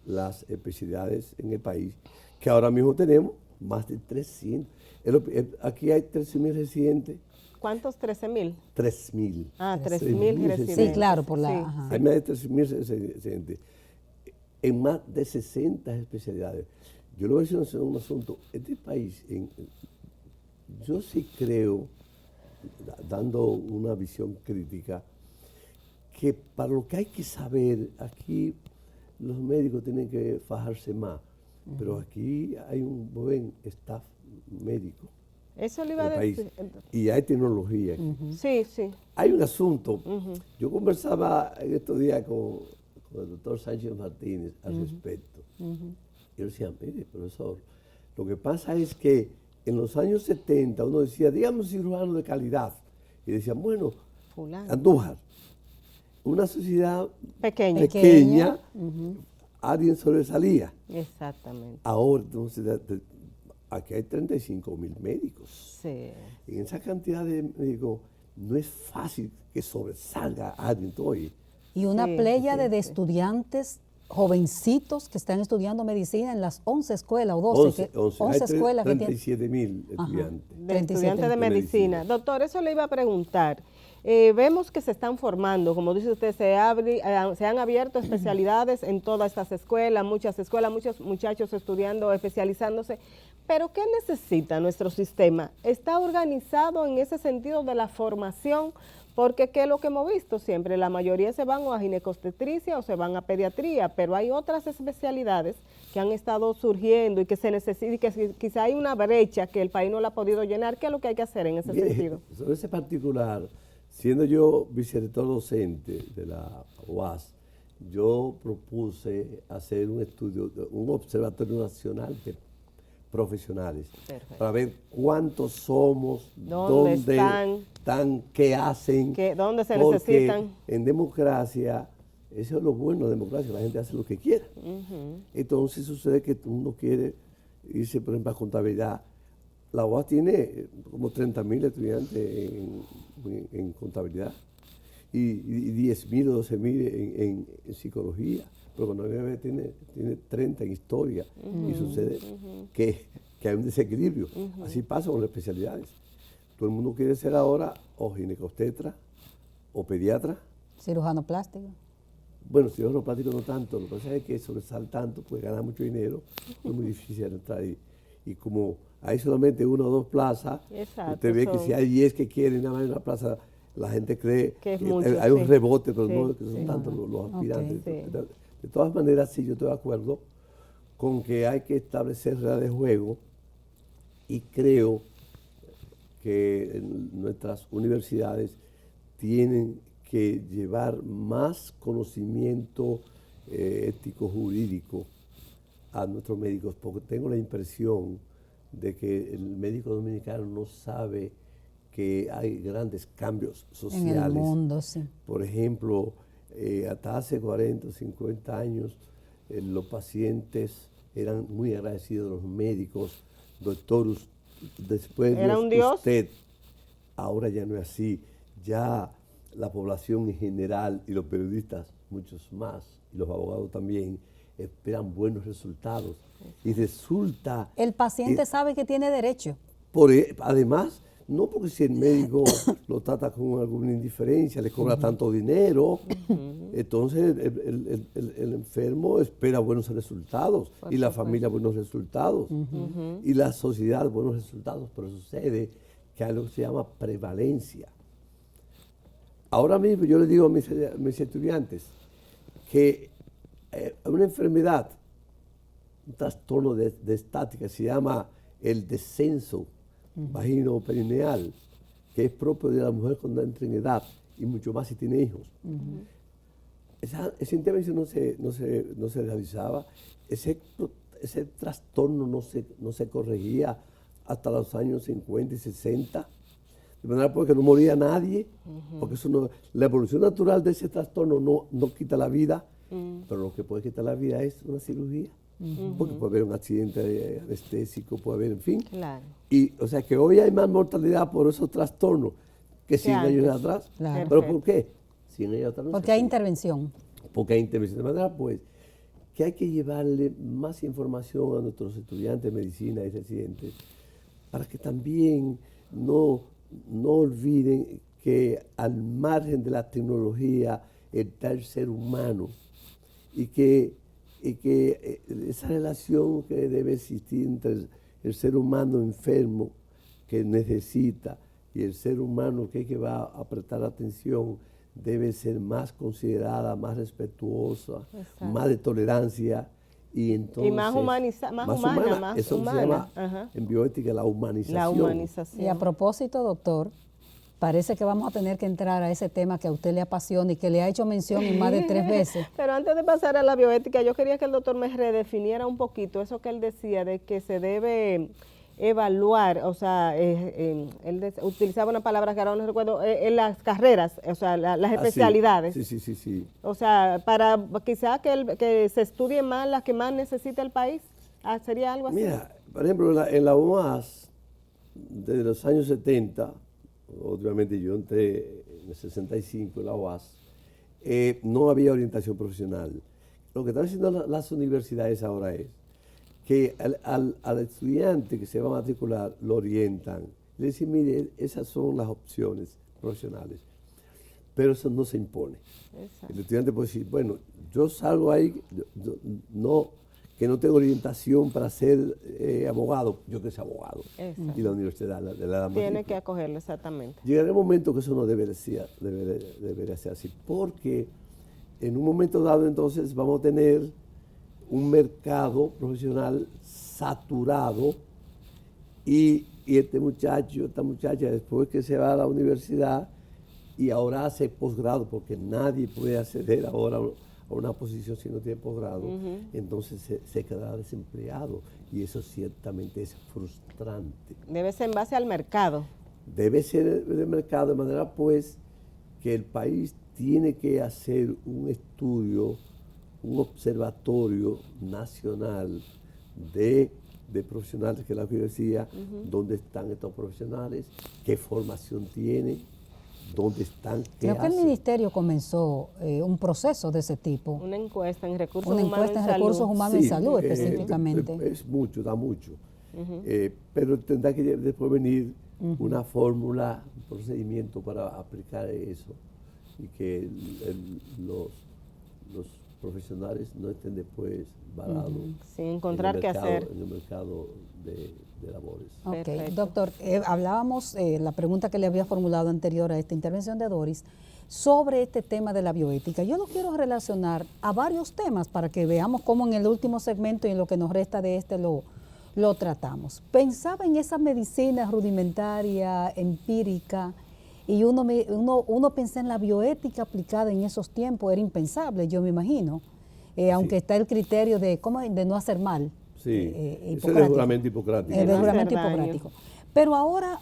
las especialidades en el país, que ahora mismo tenemos más de 300. Aquí hay 13.000 residentes. ¿Cuántos? ¿13.000? 3.000. 3.000 residentes. Sí, claro, por la... Sí. Ajá. Hay más de 3.000 residentes en más de 60 especialidades. Yo le voy a decir un asunto. Este país, yo sí creo, dando una visión crítica, que para lo que hay que saber, aquí los médicos tienen que fajarse más, pero aquí hay un buen staff médico. Eso le iba a decir. Y hay tecnología aquí. Sí, sí. Hay un asunto. Yo conversaba en estos días con el doctor Sánchez Martínez al respecto. Y yo decía, mire, profesor, lo que pasa es que en los años 70 uno decía, digamos, cirujano de calidad. Y decían, bueno, Andújar, una sociedad pequeña alguien sobresalía. Exactamente. Ahora, entonces, aquí hay 35.000 médicos. Sí. En esa cantidad de médicos no es fácil que sobresalga alguien hoy. Y una pléyade de estudiantes jovencitos que están estudiando medicina en las 11 escuelas o 12, 11 escuelas que tienen. 37.000 estudiantes. De estudiantes de medicina. Doctor, eso le iba a preguntar. Vemos que se están formando, como dice usted, se han abierto especialidades en todas estas escuelas, muchos muchachos estudiando, especializándose, pero ¿qué necesita nuestro sistema? ¿Está organizado en ese sentido de la formación? Porque ¿qué es lo que hemos visto siempre? La mayoría se van o a ginecobstetricia o se van a pediatría, pero hay otras especialidades que han estado surgiendo y que se necesita, y que quizá hay una brecha que el país no la ha podido llenar. ¿Qué es lo que hay que hacer en ese sentido? Sobre ese particular, siendo yo vicedirector docente de la UAS, yo propuse hacer un estudio, un observatorio nacional de profesionales. Perfecto. Para ver cuántos somos, dónde están, qué hacen, dónde se necesitan. En democracia, eso es lo bueno de democracia, la gente hace lo que quiera. Entonces sucede que uno quiere irse, por ejemplo, a contabilidad. La UAS tiene como 30.000 estudiantes en contabilidad y 10.000 o 12.000 en psicología, pero cuando tiene 30 en historia y sucede que hay un desequilibrio. Así pasa con las especialidades. Todo el mundo quiere ser ahora o ginecobstetra o pediatra. Cirujano plástico. Bueno, cirujano plástico no tanto, lo que pasa es que sobresale tanto, pues ganar mucho dinero, es muy difícil entrar ahí. Y como hay solamente una o dos plazas, usted ve que si hay 10 que quieren nada más en una plaza, la gente cree que es mucho, hay un rebote, pero no que son tantos los aspirantes. De todas maneras, sí, yo estoy de acuerdo con que hay que establecer reglas de juego y creo que nuestras universidades tienen que llevar más conocimiento ético, jurídico a nuestros médicos, porque tengo la impresión de que el médico dominicano no sabe que hay grandes cambios sociales. En el mundo, sí. Por ejemplo, hasta hace 40 o 50 años, los pacientes eran muy agradecidos de los médicos. Doctor, después ¿Era un dios? Usted, ahora ya no es así. Ya la población en general y los periodistas, muchos más, y los abogados también, esperan buenos resultados. Y resulta... El paciente sabe que tiene derecho. Además, no porque si el médico lo trata con alguna indiferencia, le cobra tanto dinero, entonces el enfermo espera buenos resultados y la familia buenos resultados y la sociedad buenos resultados, pero sucede que hay lo que se llama prevalencia. Ahora mismo yo les digo a mis estudiantes que una enfermedad, un trastorno de estática, se llama el descenso vagino-perineal, que es propio de la mujer cuando entra en edad, y mucho más si tiene hijos. Esa intervención no se realizaba, ese trastorno no se corregía hasta los años 50 y 60, de manera porque no moría nadie, porque la evolución natural de ese trastorno no quita la vida, pero lo que puede quitar la vida es una cirugía, porque puede haber un accidente anestésico, puede haber, en fin. Claro. Y, o sea, que hoy hay más mortalidad por esos trastornos que 100 años atrás. Claro. ¿Pero por qué? 100 años atrás no Porque se hay hacía. intervención. Porque hay intervención. De manera, pues, que hay que llevarle más información a nuestros estudiantes de medicina y residentes para que también no olviden que al margen de la tecnología está el ser humano y que esa relación que debe existir entre el ser humano enfermo que necesita y el ser humano que va a prestar atención debe ser más considerada, más respetuosa, más de tolerancia y entonces más humana. Eso se llama en bioética la humanización. La humanización. Y a propósito, doctor, parece que vamos a tener que entrar a ese tema que a usted le apasiona y que le ha hecho mención en más de 3 veces. Pero antes de pasar a la bioética, yo quería que el doctor me redefiniera un poquito eso que él decía de que se debe evaluar, o sea, él utilizaba una palabra que ahora no recuerdo, en las carreras, o sea, las especialidades. Sí. O sea, para quizá que se estudie más las que más necesita el país, ¿sería algo así? Mira, por ejemplo, en la UAS, desde los años 70, obviamente yo entré en el 65 en la UAS, no había orientación profesional. Lo que están haciendo las universidades ahora es que al estudiante que se va a matricular lo orientan. Le dicen, mire, esas son las opciones profesionales. Pero eso no se impone. Exacto. El estudiante puede decir, bueno, yo salgo ahí, que no tengo orientación para ser abogado, yo que sea abogado. Exacto. Y la universidad le da tiene que acogerlo, exactamente. Llegará un momento que eso no debería ser así, porque en un momento dado entonces vamos a tener un mercado profesional saturado y esta muchacha después que se va a la universidad y ahora hace posgrado, porque nadie puede acceder ahora a una posición si no tiene posgrado, entonces se quedará desempleado y eso ciertamente es frustrante. Debe ser en base al mercado. Debe ser del mercado, de manera pues que el país tiene que hacer un estudio, un observatorio nacional de profesionales, que es lo que yo decía, dónde están estos profesionales, qué formación tienen, dónde están, qué Creo que el ministerio comenzó un proceso de ese tipo. Una encuesta en recursos humanos. Una encuesta en recursos humanos y salud específicamente. Es mucho, da mucho. Pero tendrá que después venir una fórmula, un procedimiento para aplicar eso y que los profesionales no estén después varados sin encontrar qué hacer en el mercado de labores. Ok, doctor, hablábamos, la pregunta que le había formulado anterior a esta intervención de Doris, sobre este tema de la bioética. Yo lo quiero relacionar a varios temas para que veamos cómo en el último segmento y en lo que nos resta de este lo tratamos. Pensaba en esa medicina rudimentaria, empírica, y uno pensaba en la bioética aplicada en esos tiempos, era impensable, yo me imagino, aunque está el criterio de no hacer mal. Sí, ese es el juramento hipocrático. El juramento hipocrático. Pero ahora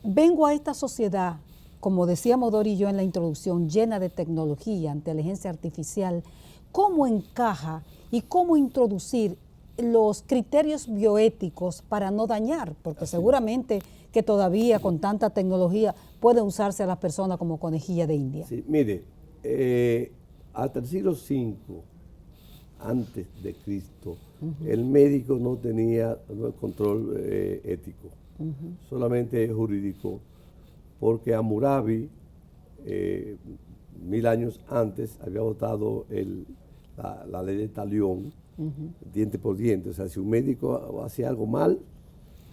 vengo a esta sociedad, como decíamos Dori y yo en la introducción, llena de tecnología, inteligencia artificial. ¿Cómo encaja y cómo introducir los criterios bioéticos para no dañar? Porque seguramente que todavía con tanta tecnología puede usarse a las personas como conejilla de India. Sí, mire, hasta el siglo V antes de Cristo, el médico no tenía control ético, solamente jurídico, porque Hammurabi, 1000 años antes, había votado la ley de Talión, diente por diente. O sea, si un médico hacía algo mal,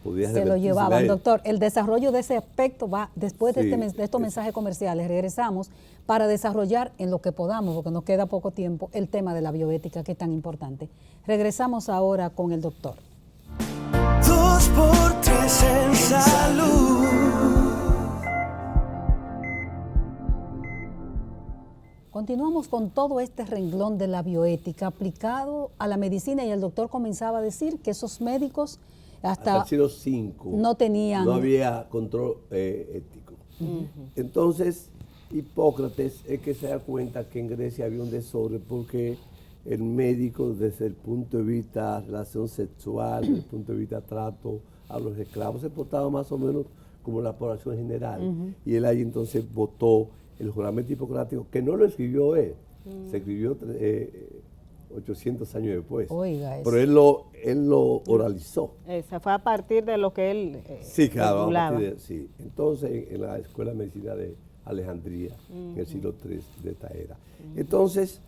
podía se lo llevaban. Doctor, el desarrollo de ese aspecto va después de estos mensajes comerciales. Regresamos para desarrollar en lo que podamos, porque nos queda poco tiempo, el tema de la bioética que es tan importante. Regresamos ahora con el doctor. Tus por tres en salud. Continuamos con todo este renglón de la bioética aplicado a la medicina, y el doctor comenzaba a decir que esos médicos hasta el siglo V no tenían... no había control ético. Entonces, Hipócrates es que se da cuenta que en Grecia había un desorden porque el médico, desde el punto de vista relación sexual, desde el punto de vista trato a los esclavos, se portaba más o menos como la población general. Y él ahí entonces votó el juramento hipocrático, que no lo escribió él, se escribió 800 años después. Oiga, eso. Pero él lo oralizó. Esa fue a partir de lo que él Sí, claro, a formulaba. partir de, sí. Entonces, en la Escuela de Medicina de Alejandría, en el siglo III de esta era. Entonces,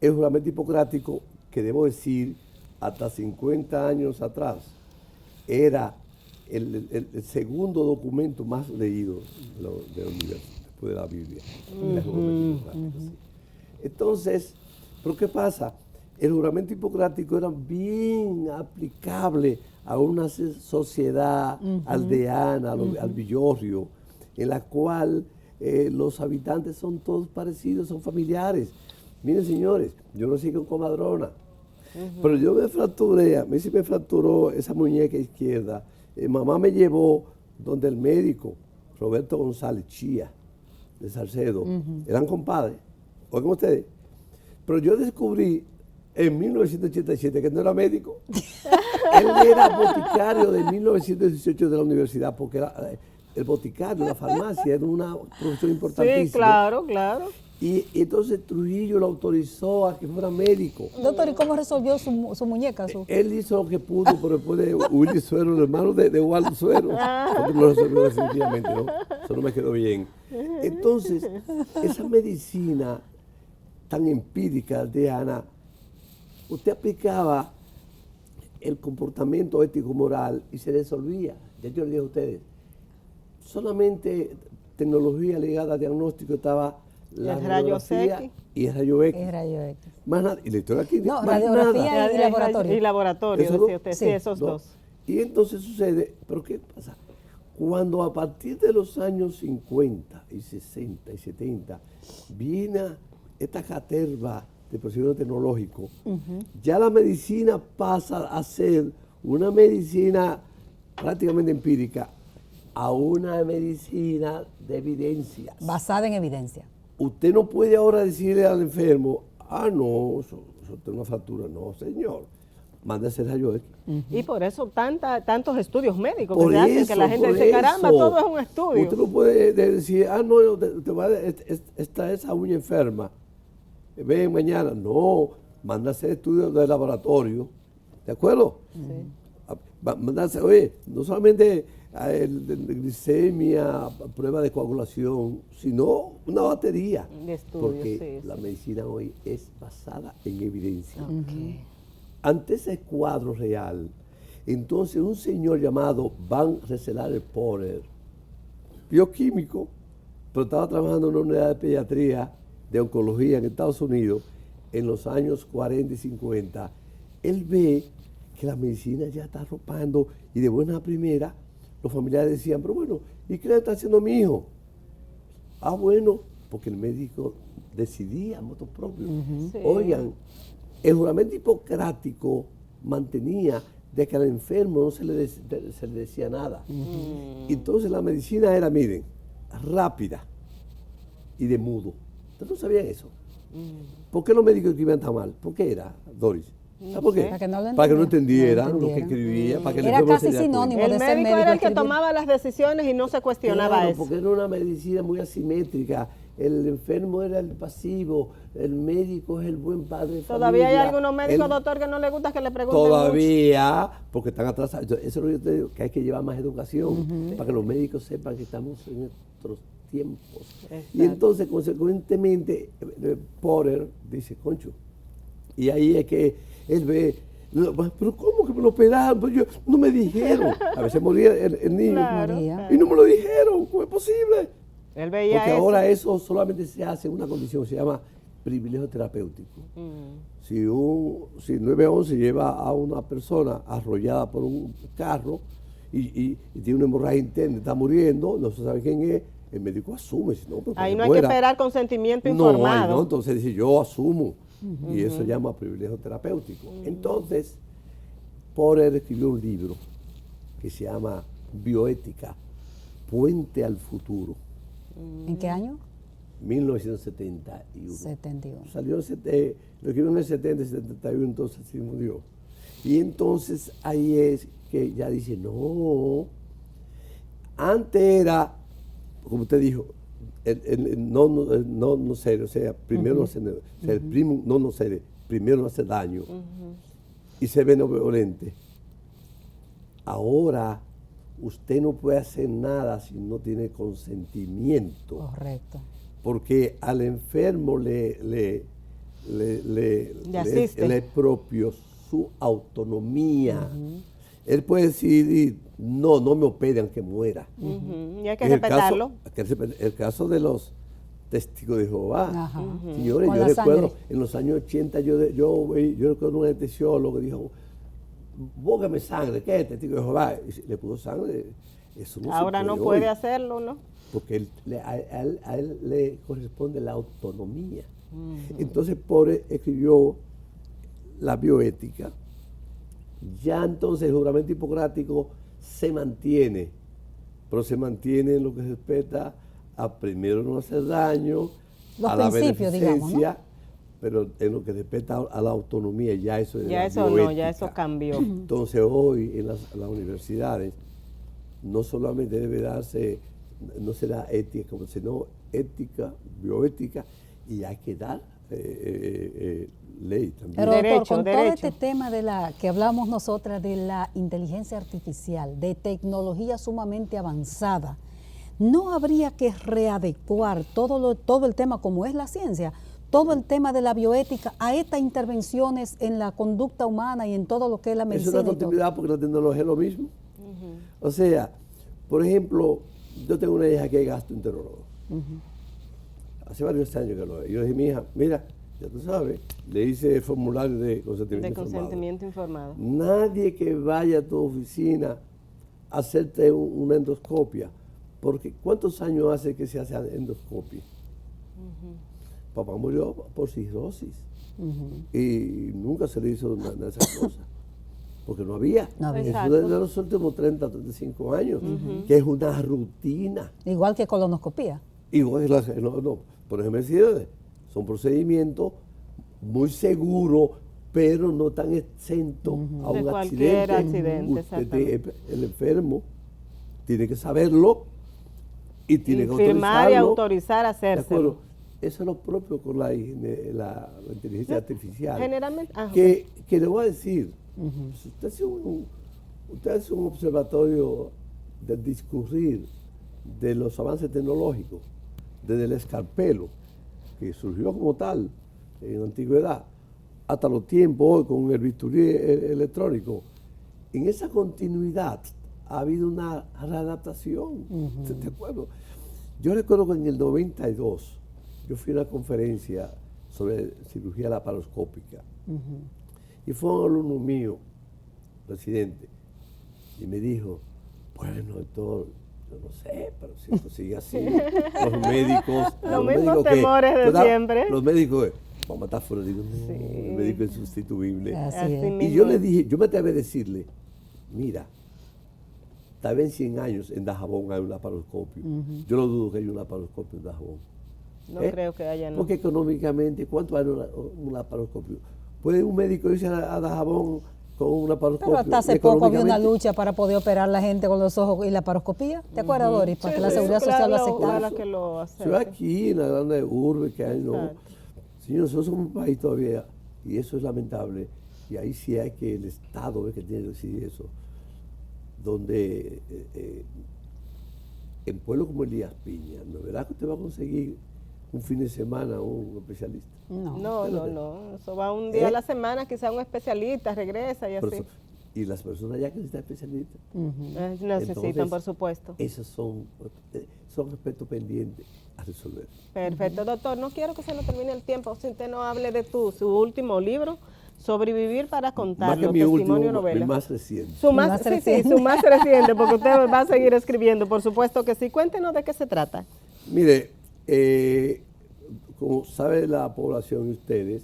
el juramento hipocrático, que debo decir, hasta 50 años atrás, era el segundo documento más leído del universo, después de la Biblia. El juramento hipocrático, sí. Entonces, ¿pero qué pasa? El juramento hipocrático era bien aplicable a una sociedad aldeana, al villorrio, en la cual los habitantes son todos parecidos, son familiares. Miren, señores, yo no soy con comadrona, pero yo me fracturé, a mí sí me fracturó esa muñeca izquierda. Mamá me llevó donde el médico, Roberto González Chía, de Salcedo, eran compadres, oigan ustedes, pero yo descubrí en 1987 que no era médico. Él era boticario de 1918 de la universidad, porque era el boticario, la farmacia, era una profesión importantísima. Sí, claro, claro. Y entonces Trujillo lo autorizó a que fuera médico. Doctor, ¿y cómo resolvió su muñeca? Él hizo lo que pudo, pero después de Willy Suero, el hermano de Waldo Suero, porque no lo resolvió definitivamente, ¿no? Eso no me quedó bien. Entonces, esa medicina tan empírica de Ana, usted aplicaba el comportamiento ético-moral y se resolvía. Ya yo le dije a ustedes, solamente tecnología ligada a diagnóstico estaba la el rayos radiografía X. y el rayo X. Es rayo X. Más nada. Y la historia aquí. No, más radiografía nada. y laboratorio. Y laboratorio, ¿Esos decía dos? usted. Sí. Sí, esos ¿No? dos. Y entonces sucede, pero ¿qué pasa? Cuando a partir de los años 50 y 60 y 70 viene esta caterva de procedimiento tecnológico, ya la medicina pasa a ser una medicina prácticamente empírica a una medicina de evidencias. Basada en evidencia. Usted no puede ahora decirle al enfermo, no, eso es una fractura. No, señor, mándese el rayo X. Y por eso tantos estudios médicos Por que se hacen, que la gente dice, caramba, todo es un estudio. Usted no puede decir, no, te va está esa uña enferma. Ven mañana. No, manda a hacer estudios de laboratorio. ¿De acuerdo? Sí. Mandarse, oye, no solamente glicemia, prueba de coagulación, sino una batería. De estudios, porque sí, la sí. medicina hoy es basada en evidencia. Okay. Ante ese cuadro real, entonces un señor llamado Van Rensselaer Porter, bioquímico, pero estaba trabajando en una unidad de pediatría, de oncología en Estados Unidos, en los años 40 y 50, él ve que la medicina ya está arropando y de buena primera los familiares decían, pero bueno, ¿y qué le está haciendo mi hijo? Bueno, porque el médico decidía a motu propio. Sí. Oigan, el juramento hipocrático mantenía de que al enfermo no se le decía nada. Entonces la medicina era, miren, rápida y de mudo. ¿Ustedes no sabían eso? ¿Por qué los médicos escribían tan mal? ¿Por qué era, Doris? ¿Sabes por qué? Para que no lo entendieran entendieran. lo que escribía. Para que el Era enfermo casi se diera cuenta. sinónimo El de ser médico médico. era el que escribir. tomaba las decisiones y no se cuestionaba Claro, eso. porque era una medicina muy asimétrica. El enfermo era el pasivo, el médico es el buen padre de Todavía hay familia. algunos médicos, El- doctor, que no le gusta que le pregunten mucho. Todavía, porque están atrasados. Eso es lo que yo te digo, que hay que llevar más educación para que los médicos sepan que estamos en otros tiempos. Exacto. Y entonces, consecuentemente, Porter dice, concho, y ahí es que él ve, pero ¿cómo que me lo operaron? Pues no me dijeron. A veces moría el niño. Claro, María. claro. Y no me lo dijeron, ¿cómo es posible? Él veía Porque eso. ahora eso solamente se hace en una condición, se llama privilegio terapéutico. Si 911 lleva a una persona arrollada por un carro y tiene una hemorragia interna, está muriendo, no se sabe quién es, el médico asume. Si no, pues, Ahí que no hay muera. que esperar consentimiento No, informado. no, entonces dice yo asumo. Y eso se llama privilegio terapéutico. Entonces, Porter escribió un libro que se llama Bioética, Puente al Futuro, ¿En qué año? 1971. 71. Salió, lo escribió en el 70, 71, entonces sí murió. Y entonces ahí es que ya dice, no, antes era, como usted dijo, no ser, o sea, primero no hacer, ser primo, no ser, primero no hacer daño y ser benevolente. Ahora usted no puede hacer nada si no tiene consentimiento. Correcto. Porque al enfermo le asiste. es propio su autonomía. Él puede decidir, no me operen aunque muera. Y hay que Es respetarlo. el caso de los testigos de Jehová. Ajá. Señores, Con yo la recuerdo, sangre. en los años 80, yo recuerdo un anestesiólogo que dijo, bógame sangre, ¿qué es testigo de Jehová? Y le puso sangre. Eso no Ahora se no hoy, puede hacerlo, ¿no? porque a él le corresponde la autonomía. Entonces, Porter escribió la bioética. Ya entonces el juramento hipocrático se mantiene, pero se mantiene en lo que respecta a primero no hacer daño, Los a la principios, digamos, beneficencia, pero en lo que respecta a la autonomía, ya eso es Ya la eso no, bioética. ya eso cambió. Entonces hoy en las universidades no solamente debe darse, no será ética, sino ética, bioética, y hay que dar ley también. Pero doctor, Derecho, con todo derecho. este tema de la que hablamos nosotras de la inteligencia artificial, de tecnología sumamente avanzada, ¿no habría que readecuar todo el tema como es la ciencia, todo el tema de la bioética a estas intervenciones en la conducta humana y en todo lo que es la Es medicina? una y todo? continuidad porque la tecnología es lo mismo. O sea, por ejemplo, yo tengo una hija que es gastroenteróloga. Hace varios años que lo es. Yo le dije, mi hija, mira, ya tú sabes, le hice el formulario de consentimiento De informado. consentimiento informado. Nadie que vaya a tu oficina a hacerte una endoscopia, porque ¿cuántos años hace que se hace endoscopia? Papá murió por cirrosis y nunca se le hizo nada de esas cosas, porque no había. No había. Eso Exacto. de los últimos 30, 35 años, que es una rutina. Igual que colonoscopía. Igual que por ejemplo, son procedimientos muy seguros, pero no tan exentos a De un cualquier accidente, el enfermo tiene que saberlo y tiene que firmar y autorizarlo. autorizar a ¿De acuerdo? hacérselo. Eso es lo propio con la inteligencia artificial. Generalmente, Que le voy a decir, si usted hace un observatorio del discurrir de los avances tecnológicos, desde el escarpelo, que surgió como tal en la antigüedad, hasta los tiempos hoy con el bisturí electrónico, en esa continuidad ha habido una readaptación. ¿De acuerdo? Yo recuerdo que en el 92 yo fui a una conferencia sobre cirugía laparoscópica y fue un alumno mío, presidente, y me dijo, bueno, doctor, yo no sé, pero si esto sigue así, los médicos... Los mismos temores de siempre. Los médicos, vamos a estar fuera, digo, no, el médico es insustituible. Así es. Y mismo yo le es. dije, yo me atreví a decirle, mira, tal vez en 100 años en Dajabón hay un laparoscopio. Yo no dudo que haya un laparoscopio en Dajabón. No creo que haya, no. Porque económicamente, ¿cuánto vale un laparoscopio? ¿Puede un médico irse a Dajabón con un laparoscopio? Pero hasta hace poco había una económicamente? lucha para poder operar a la gente con los ojos y la paroscopía. ¿Te acuerdas, Doris? Para que la seguridad social lo aceptara. Claro que lo Eso acepte. es aquí, en la grande urbe que hay, ¿no? Exacto. Señor, nosotros somos un país todavía, y eso es lamentable, y ahí sí hay que el Estado es que tiene que decidir eso, donde en pueblos como Elías Piña, ¿no verá que usted va a conseguir un fin de semana un especialista? No. Eso va un día a la semana, quizá un especialista regresa y Pero así. y las personas ya que necesitan especialistas. Necesitan, Entonces, por supuesto. Esos son aspectos pendientes a resolver. Perfecto, doctor. No quiero que se nos termine el tiempo si usted no hable de su último libro, Sobrevivir para Más contarlo, que mi testimonio último, novela. mi más reciente. Su más, Más sí, reciente. su más reciente, porque usted va a seguir escribiendo, por supuesto que sí. Cuéntenos de qué se trata. Mire, como sabe la población y ustedes,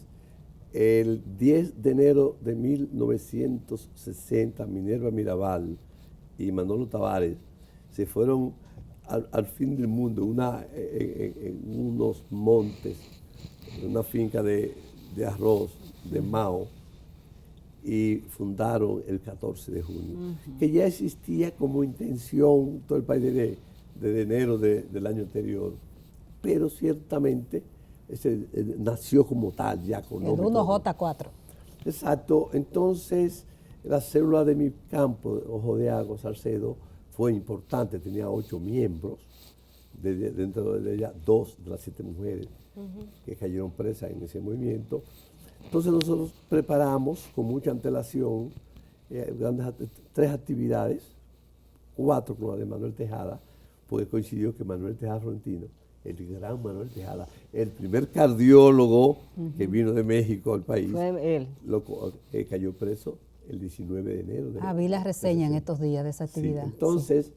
el 10 de enero de 1960, Minerva Mirabal y Manolo Tavares se fueron al fin del mundo, en unos montes, en una finca de arroz, de Mao, y fundaron el 14 de junio, que ya existía como intención todo el país desde enero del año anterior, pero ciertamente nació como tal, ya con El nombre y todo. 1J4. Exacto, entonces la célula de mi campo, Ojo de Agua, Salcedo, fue importante, tenía 8 miembros, dentro de ella 2 de las 7 mujeres que cayeron presas en ese movimiento. Entonces nosotros preparamos con mucha antelación 3 actividades, 4 con la de Manuel Tejada, porque coincidió que Manuel Tejada Florentino, el gran Manuel Tejada, el primer cardiólogo que vino de México al país, Fue él. cayó preso el 19 de enero. Vi la reseña en estos días de esa actividad. Sí, entonces,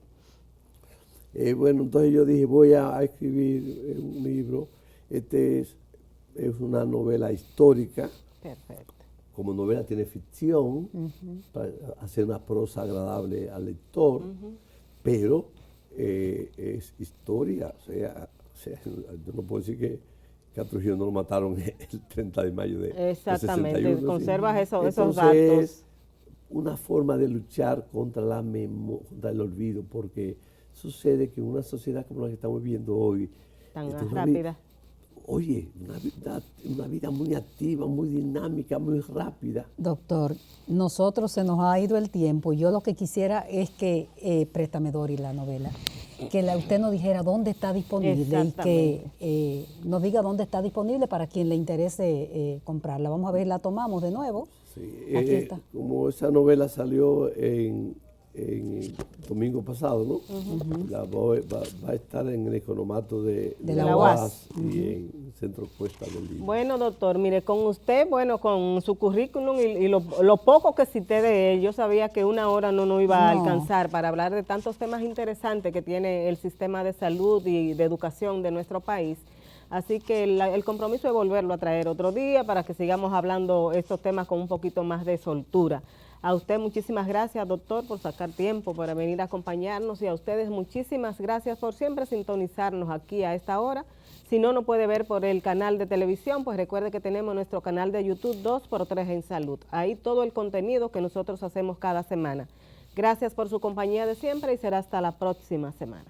entonces yo dije, voy a escribir un libro. Este es una novela histórica. Perfecto. Como novela tiene ficción, para hacer una prosa agradable al lector, pero es historia. O sea, yo no puedo decir que a Trujillo no lo mataron el 30 de mayo de Exactamente, 61, conservas ¿sí? esos Entonces, datos. Una forma de luchar contra contra el olvido, porque sucede que en una sociedad como la que estamos viviendo hoy, Tan una rápida. Oye, una vida muy activa, muy dinámica, muy rápida. Doctor, nosotros se nos ha ido el tiempo. Yo lo que quisiera es que, préstame Dori la novela, que usted nos dijera dónde está disponible y que nos diga dónde está disponible para quien le interese comprarla. Vamos a ver, la tomamos de nuevo. Sí, Aquí está. como esa novela salió en el domingo pasado, ¿no? Va a estar en el economato de la UAS. y en Centro Cuesta del Libro. Bueno, doctor, mire, con usted, con su currículum y lo poco que cité de él, yo sabía que una hora no iba a alcanzar para hablar de tantos temas interesantes que tiene el sistema de salud y de educación de nuestro país. Así que el compromiso es volverlo a traer otro día para que sigamos hablando estos temas con un poquito más de soltura. A usted muchísimas gracias, doctor, por sacar tiempo para venir a acompañarnos, y a ustedes muchísimas gracias por siempre sintonizarnos aquí a esta hora. Si no nos puede ver por el canal de televisión, pues recuerde que tenemos nuestro canal de YouTube 2x3 en Salud. Ahí todo el contenido que nosotros hacemos cada semana. Gracias por su compañía de siempre y será hasta la próxima semana.